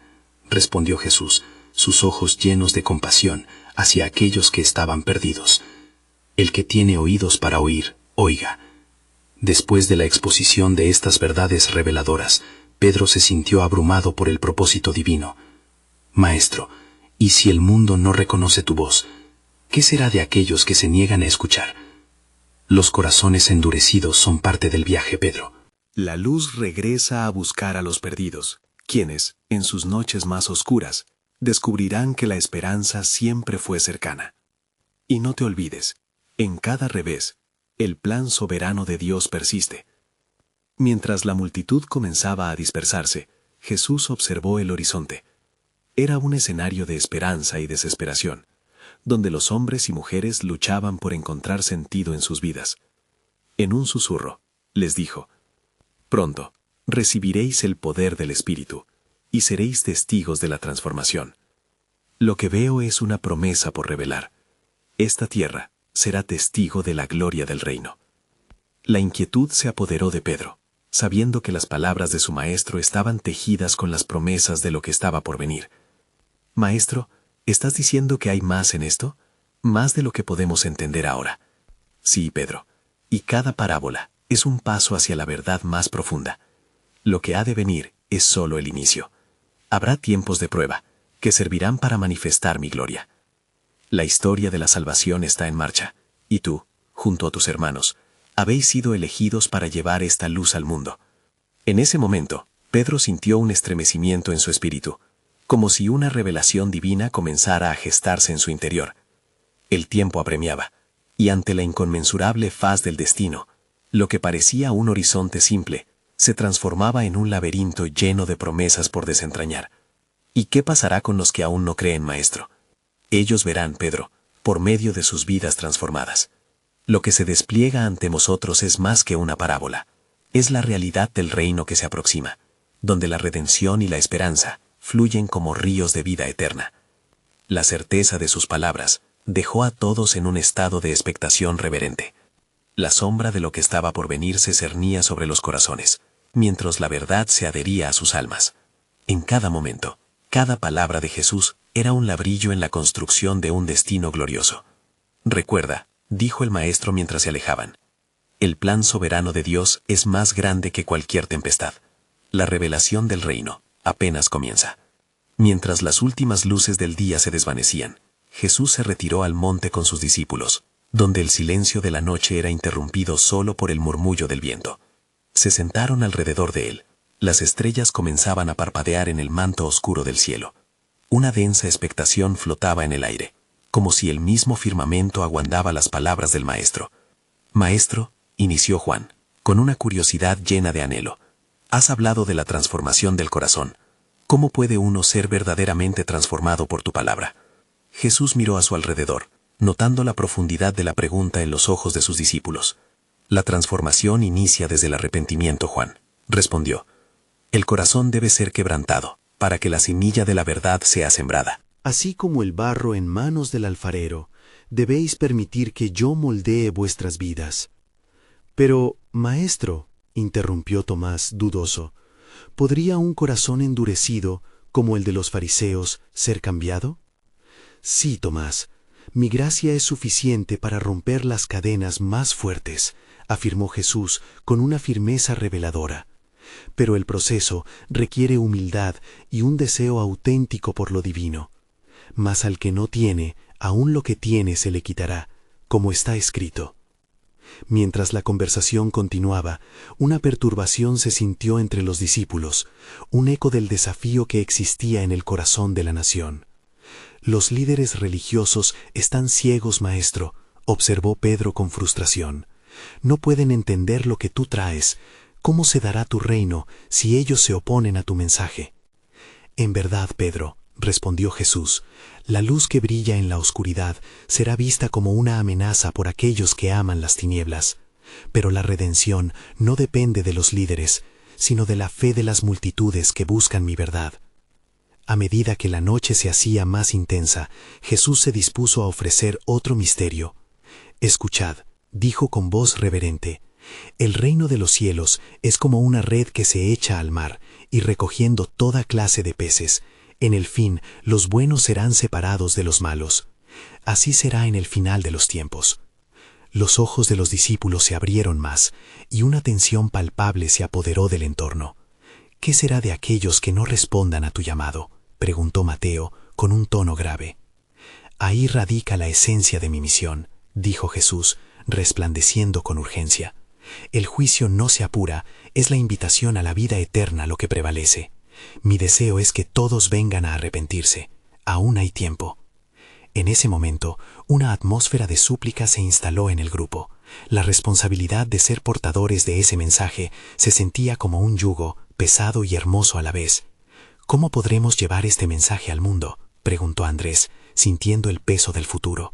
Speaker 1: respondió Jesús, sus ojos llenos de compasión hacia aquellos que estaban perdidos. «El que tiene oídos para oír, oiga». Después de la exposición de estas verdades reveladoras, Pedro se sintió abrumado por el propósito divino. «Maestro, ¿y si el mundo no reconoce tu voz? ¿Qué será de aquellos que se niegan a escuchar?»
Speaker 4: Los corazones endurecidos son parte del viaje, Pedro.
Speaker 2: La luz regresa a buscar a los perdidos, quienes, en sus noches más oscuras, descubrirán que la esperanza siempre fue cercana. Y no te olvides, en cada revés, el plan soberano de Dios persiste. Mientras la multitud comenzaba a dispersarse, Jesús observó el horizonte. Era un escenario de esperanza y desesperación, donde los hombres y mujeres luchaban por encontrar sentido en sus vidas. En un susurro, les dijo: «Pronto, recibiréis el poder del Espíritu, y seréis testigos de la transformación. Lo que veo es una promesa por revelar. Esta tierra será testigo de la gloria del reino». La inquietud se apoderó de Pedro, sabiendo que las palabras de su maestro estaban tejidas con las promesas de lo que estaba por venir. «Maestro, ¿estás diciendo que hay más en esto? ¿Más de lo que podemos entender ahora?» «Sí, Pedro, y cada parábola es un paso hacia la verdad más profunda. Lo que ha de venir es solo el inicio. Habrá tiempos de prueba, que servirán para manifestar mi gloria. La historia de la salvación está en marcha, y tú, junto a tus hermanos, habéis sido elegidos para llevar esta luz al mundo». En ese momento, Pedro sintió un estremecimiento en su espíritu, como si una revelación divina comenzara a gestarse en su interior. El tiempo apremiaba, y ante la inconmensurable faz del destino, lo que parecía un horizonte simple, se transformaba en un laberinto lleno de promesas por desentrañar. ¿Y qué pasará con los que aún no creen, maestro? Ellos verán, Pedro, por medio de sus vidas transformadas. Lo que se despliega ante vosotros es más que una parábola. Es la realidad del reino que se aproxima, donde la redención y la esperanza fluyen como ríos de vida eterna. La certeza de sus palabras dejó a todos en un estado de expectación reverente. La sombra de lo que estaba por venir se cernía sobre los corazones, mientras la verdad se adhería a sus almas. En cada momento, cada palabra de Jesús era un ladrillo en la construcción de un destino glorioso. «Recuerda», dijo el Maestro mientras se alejaban, «el plan soberano de Dios es más grande que cualquier tempestad. La revelación del reino apenas comienza». Mientras las últimas luces del día se desvanecían, Jesús se retiró al monte con sus discípulos, donde el silencio de la noche era interrumpido solo por el murmullo del viento. Se sentaron alrededor de él. Las estrellas comenzaban a parpadear en el manto oscuro del cielo. Una densa expectación flotaba en el aire, como si el mismo firmamento aguardaba las palabras del Maestro. «Maestro», inició Juan, con una curiosidad llena de anhelo, «has hablado de la transformación del corazón. ¿Cómo puede uno ser verdaderamente transformado por tu palabra?» Jesús miró a su alrededor, notando la profundidad de la pregunta en los ojos de sus discípulos. «La transformación inicia desde el arrepentimiento, Juan», respondió. «El corazón debe ser quebrantado, para que la semilla de la verdad sea sembrada.
Speaker 3: Así como el barro en manos del alfarero, debéis permitir que yo moldee vuestras vidas». «Pero, maestro», interrumpió Tomás, dudoso, ¿podría un corazón endurecido, como el de los fariseos, ser cambiado? Sí, Tomás, mi gracia es suficiente para romper las cadenas más fuertes, afirmó Jesús con una firmeza reveladora. Pero el proceso requiere humildad y un deseo auténtico por lo divino. Mas al que no tiene, aún lo que tiene se le quitará, como está escrito. Mientras la conversación continuaba, una perturbación se sintió entre los discípulos, un eco del desafío que existía en el corazón de la nación. «Los líderes religiosos están ciegos, maestro», observó Pedro con frustración. «No pueden entender lo que tú traes. ¿Cómo se dará tu reino si ellos se oponen a tu mensaje?» «En verdad, Pedro», respondió Jesús, «la luz que brilla en la oscuridad será vista como una amenaza por aquellos que aman las tinieblas. Pero la redención no depende de los líderes, sino de la fe de las multitudes que buscan mi verdad». A medida que la noche se hacía más intensa, Jesús se dispuso a ofrecer otro misterio. «Escuchad», dijo con voz reverente, «el reino de los cielos es como una red que se echa al mar, y recogiendo toda clase de peces. En el fin, los buenos serán separados de los malos. Así será en el final de los tiempos». Los ojos de los discípulos se abrieron más, y una tensión palpable se apoderó del entorno. «¿Qué será de aquellos que no respondan a tu llamado?», preguntó Mateo con un tono grave. «Ahí radica la esencia de mi misión», dijo Jesús, resplandeciendo con urgencia. El juicio no se apura, es la invitación a la vida eterna lo que prevalece. Mi deseo es que todos vengan a arrepentirse. Aún hay tiempo. En ese momento, una atmósfera de súplica se instaló en el grupo. La responsabilidad de ser portadores de ese mensaje se sentía como un yugo, pesado y hermoso a la vez. ¿Cómo podremos llevar este mensaje al mundo?, preguntó Andrés, sintiendo el peso del futuro.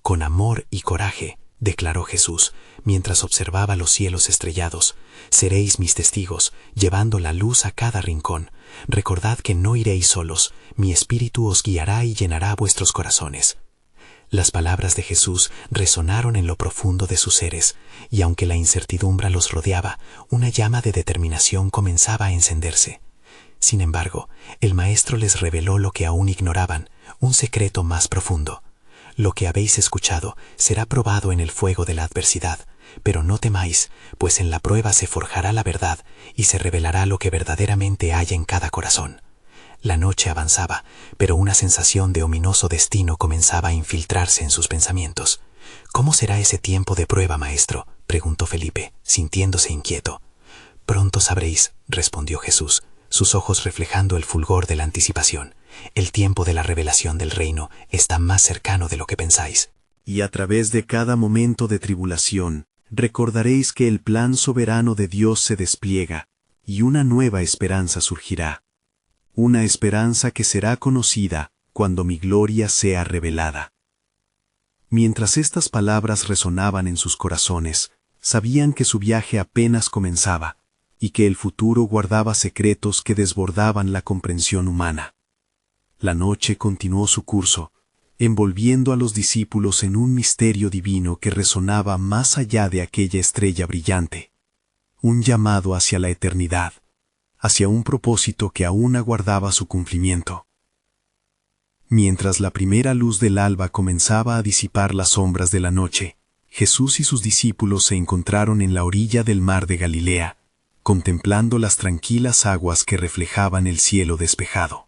Speaker 3: Con amor y coraje, declaró Jesús, mientras observaba los cielos estrellados. Seréis mis testigos, llevando la luz a cada rincón. Recordad que no iréis solos, mi espíritu os guiará y llenará vuestros corazones. Las palabras de Jesús resonaron en lo profundo de sus seres, y aunque la incertidumbre los rodeaba, una llama de determinación comenzaba a encenderse. Sin embargo, el Maestro les reveló lo que aún ignoraban, un secreto más profundo. Lo que habéis escuchado será probado en el fuego de la adversidad, pero no temáis, pues en la prueba se forjará la verdad y se revelará lo que verdaderamente hay en cada corazón. La noche avanzaba, pero una sensación de ominoso destino comenzaba a infiltrarse en sus pensamientos. ¿Cómo será ese tiempo de prueba, maestro?, preguntó Felipe, sintiéndose inquieto. Pronto sabréis, respondió Jesús, sus ojos reflejando el fulgor de la anticipación. El tiempo de la revelación del reino está más cercano de lo que pensáis.
Speaker 1: Y a través de cada momento de tribulación, recordaréis que el plan soberano de Dios se despliega, y una nueva esperanza surgirá. Una esperanza que será conocida cuando mi gloria sea revelada. Mientras estas palabras resonaban en sus corazones, sabían que su viaje apenas comenzaba, y que el futuro guardaba secretos que desbordaban la comprensión humana. La noche continuó su curso, envolviendo a los discípulos en un misterio divino que resonaba más allá de aquella estrella brillante. Un llamado hacia la eternidad, hacia un propósito que aún aguardaba su cumplimiento. Mientras la primera luz del alba comenzaba a disipar las sombras de la noche, Jesús y sus discípulos se encontraron en la orilla del mar de Galilea, contemplando las tranquilas aguas que reflejaban el cielo despejado.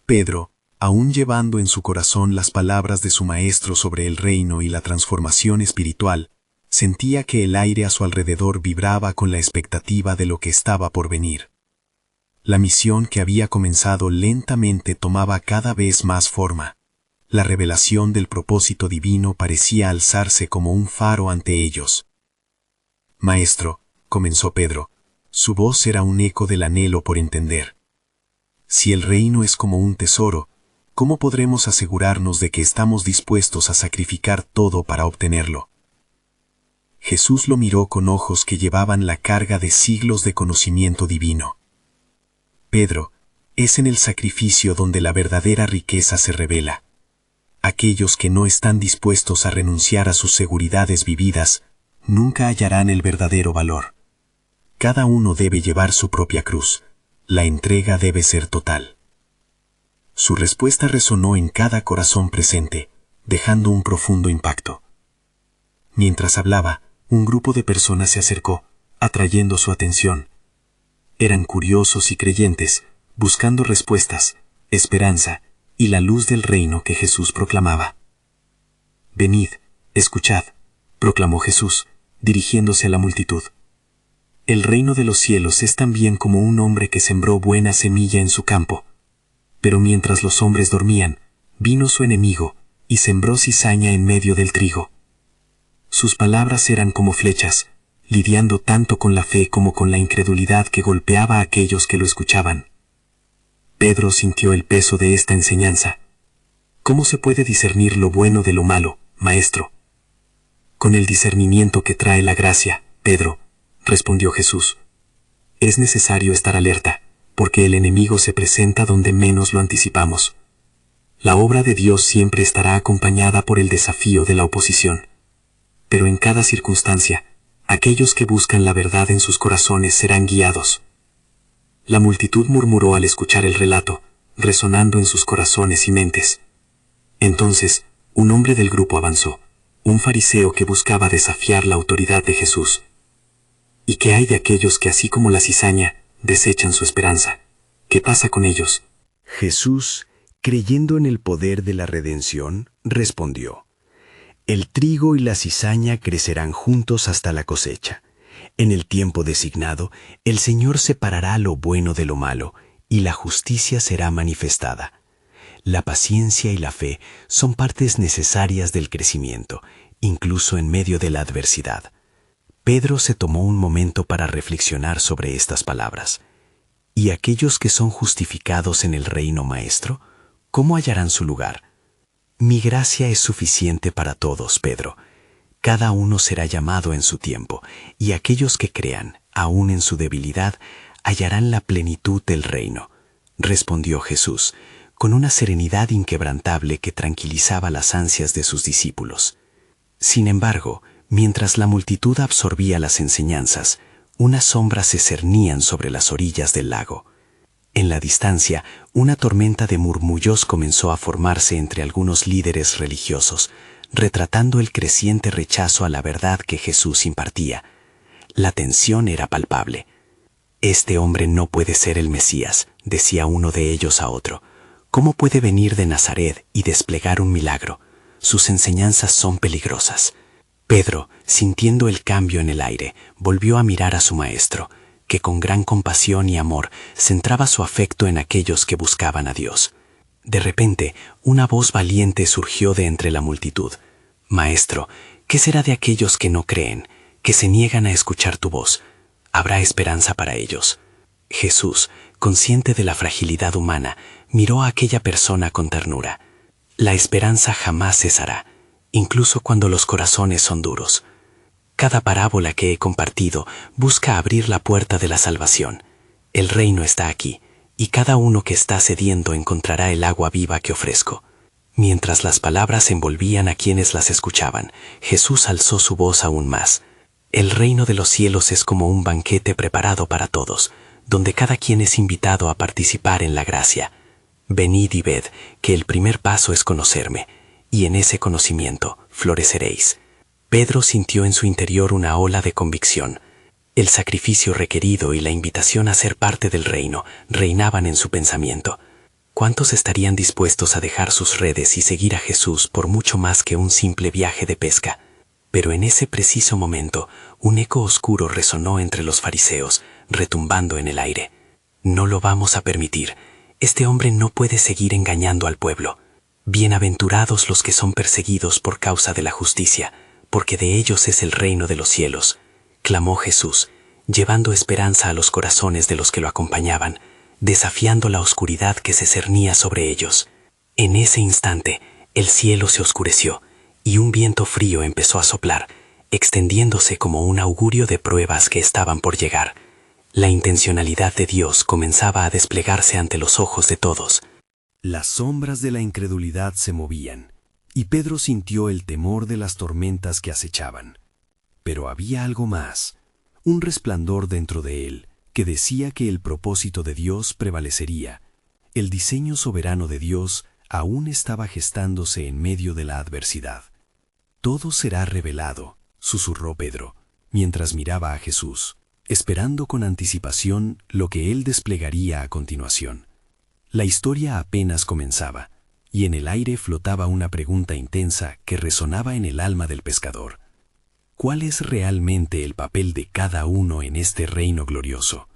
Speaker 1: Pedro, aún llevando en su corazón las palabras de su Maestro sobre el reino y la transformación espiritual, sentía que el aire a su alrededor vibraba con la expectativa de lo que estaba por venir. La misión que había comenzado lentamente tomaba cada vez más forma. La revelación del propósito divino parecía alzarse como un faro ante ellos. «Maestro», comenzó Pedro, su voz era un eco del anhelo por entender. «Si el reino es como un tesoro, ¿cómo podremos asegurarnos de que estamos dispuestos a sacrificar todo para obtenerlo?» Jesús lo miró con ojos que llevaban la carga de siglos de conocimiento divino. «Pedro, es en el sacrificio donde la verdadera riqueza se revela. Aquellos que no están dispuestos a renunciar a sus seguridades vividas, nunca hallarán el verdadero valor. Cada uno debe llevar su propia cruz. La entrega debe ser total». Su respuesta resonó en cada corazón presente, dejando un profundo impacto. Mientras hablaba, un grupo de personas se acercó, atrayendo su atención. Eran curiosos y creyentes, buscando respuestas, esperanza y la luz del reino que Jesús proclamaba. «Venid, escuchad», proclamó Jesús, dirigiéndose a la multitud. «El reino de los cielos es también como un hombre que sembró buena semilla en su campo. Pero mientras los hombres dormían, vino su enemigo y sembró cizaña en medio del trigo. Sus palabras eran como flechas, lidiando tanto con la fe como con la incredulidad que golpeaba a aquellos que lo escuchaban. Pedro sintió el peso de esta enseñanza. «¿Cómo se puede discernir lo bueno de lo malo, maestro?» «Con el discernimiento que trae la gracia, Pedro», respondió Jesús. «Es necesario estar alerta, porque el enemigo se presenta donde menos lo anticipamos. La obra de Dios siempre estará acompañada por el desafío de la oposición. Pero en cada circunstancia, aquellos que buscan la verdad en sus corazones serán guiados». La multitud murmuró al escuchar el relato, resonando en sus corazones y mentes. Entonces, un hombre del grupo avanzó, un fariseo que buscaba desafiar la autoridad de Jesús. «¿Y qué hay de aquellos que, así como la cizaña, desechan su esperanza? ¿Qué pasa con ellos?»
Speaker 5: Jesús, creyendo en el poder de la redención, respondió:
Speaker 3: El trigo y la cizaña crecerán juntos hasta la cosecha. En el tiempo designado, el Señor separará lo bueno de lo malo, y la justicia será manifestada. La paciencia y la fe son partes necesarias del crecimiento, incluso en medio de la adversidad. Pedro se tomó un momento para reflexionar sobre estas palabras. ¿Y aquellos que son justificados en el reino maestro, cómo hallarán su lugar? Mi gracia es suficiente para todos, Pedro. Cada uno será llamado en su tiempo, y aquellos que crean, aun en su debilidad, hallarán la plenitud del reino, respondió Jesús, con una serenidad inquebrantable que tranquilizaba las ansias de sus discípulos. Sin embargo, mientras la multitud absorbía las enseñanzas, unas sombras se cernían sobre las orillas del lago. En la distancia, una tormenta de murmullos comenzó a formarse entre algunos líderes religiosos, retratando el creciente rechazo a la verdad que Jesús impartía. La tensión era palpable. «Este hombre no puede ser el Mesías», decía uno de ellos a otro. «¿Cómo puede venir de Nazaret y desplegar un milagro? Sus enseñanzas son peligrosas». Pedro, sintiendo el cambio en el aire, volvió a mirar a su maestro, que con gran compasión y amor centraba su afecto en aquellos que buscaban a Dios. De repente, una voz valiente surgió de entre la multitud. «Maestro, ¿qué será de aquellos que no creen, que se niegan a escuchar tu voz? ¿Habrá esperanza para ellos?» Jesús, consciente de la fragilidad humana, miró a aquella persona con ternura. La esperanza jamás cesará, incluso cuando los corazones son duros. Cada parábola que he compartido busca abrir la puerta de la salvación. El reino está aquí, y cada uno que está sediento encontrará el agua viva que ofrezco. Mientras las palabras envolvían a quienes las escuchaban, Jesús alzó su voz aún más. El reino de los cielos es como un banquete preparado para todos, donde cada quien es invitado a participar en la gracia. Venid y ved que el primer paso es conocerme, y en ese conocimiento floreceréis. Pedro sintió en su interior una ola de convicción. El sacrificio requerido y la invitación a ser parte del reino reinaban en su pensamiento. ¿Cuántos estarían dispuestos a dejar sus redes y seguir a Jesús por mucho más que un simple viaje de pesca? Pero en ese preciso momento, un eco oscuro resonó entre los fariseos, retumbando en el aire. «No lo vamos a permitir. Este hombre no puede seguir engañando al pueblo. Bienaventurados los que son perseguidos por causa de la justicia, porque de ellos es el reino de los cielos», clamó Jesús, llevando esperanza a los corazones de los que lo acompañaban, desafiando la oscuridad que se cernía sobre ellos. En ese instante, el cielo se oscureció, y un viento frío empezó a soplar, extendiéndose como un augurio de pruebas que estaban por llegar. La intencionalidad de Dios comenzaba a desplegarse ante los ojos de todos.
Speaker 1: Las sombras de la incredulidad se movían, y Pedro sintió el temor de las tormentas que acechaban. Pero había algo más, un resplandor dentro de él, que decía que el propósito de Dios prevalecería. El diseño soberano de Dios aún estaba gestándose en medio de la adversidad. «Todo será revelado», susurró Pedro, mientras miraba a Jesús, esperando con anticipación lo que él desplegaría a continuación. La historia apenas comenzaba, y en el aire flotaba una pregunta intensa que resonaba en el alma del pescador. ¿Cuál es realmente el papel de cada uno en este reino glorioso?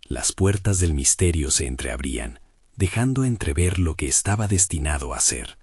Speaker 1: Las puertas del misterio se entreabrían, dejando entrever lo que estaba destinado a ser.